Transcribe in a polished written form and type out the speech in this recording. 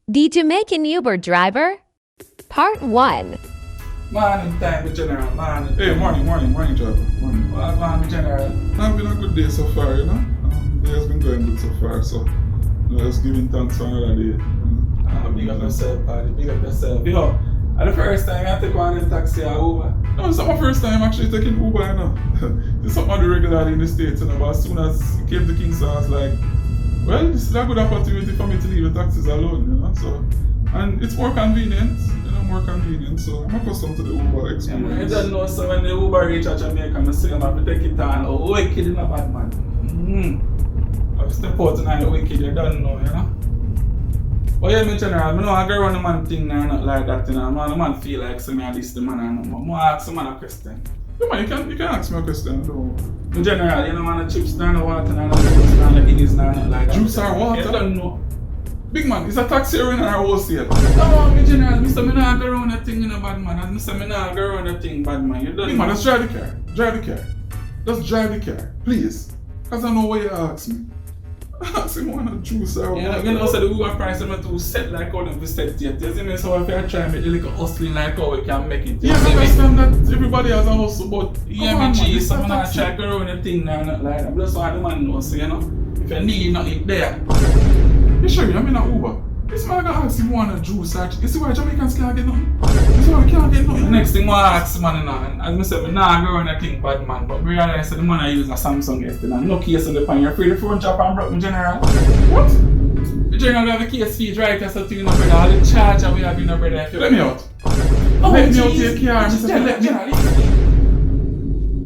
The Jamaican UBER Driver, Part 1. Morning time, General. Morning. Hey, morning, driver. Morning. Morning, General. It's been a good day so far, you know. The day has been going good so far, so just giving thanks for another day. Big up yourself, buddy. Big up yourself. Yo, at the first time I take one in taxi or Uber. No, it's not my first time actually taking Uber, you know. It's something I do regularly in the States, you know, but as soon as it came to Kingston, I was like, well, this is a good opportunity for me to leave the taxis alone, you know. So, and it's more convenient, so I'm accustomed to the Uber experience. You don't know, so when the Uber reach at Jamaica, I say I'm going to take it on. Oh, wicked in a bad man. I step out and the wicked, you don't know, you know. But yeah, me General, I know I go run the man thing now, not like that, you know. The man feel like some at least the man I know. I ask the man a question. Yeah, man, you can ask me a question, though. In general, you know, man, the chips, no water, no juice, no guineas, no like that. Juice or water? You don't know. Big man, is a taxi or a wholesale? No, me General, me say me not go around that thing in a bad man. And me say me not go around that thing bad man. You don't Big know. man, just drive the car. Just drive the car, please. Because I know what you ask me. Ask him want a juice or water. You know, so the Uber price is not too set like how them set yet. You see me? So if I try and make a little hustling like how we can make it. Yeah, I understand that everybody has a hustle, but yeah, me cheese, so I'm not try to go around the thing now, not like that. But that's why the man knows, so, you know. If you need nothing there. You sure I'm in a Uber? This man gonna ask him want a juice or you see why Jamaicans can't get nothing? You see why we can't get nothing? The next thing I ask man, you know, and as I said, I nah go around a thing bad man, but I realize that the man I use a Samsung yesterday and no case on the pan. You're afraid the phone drop and broke me General. What? The General have a case feed right as a thing, brother. All the charger we have in the brother. Let me out. Oh, Let me out take care. General,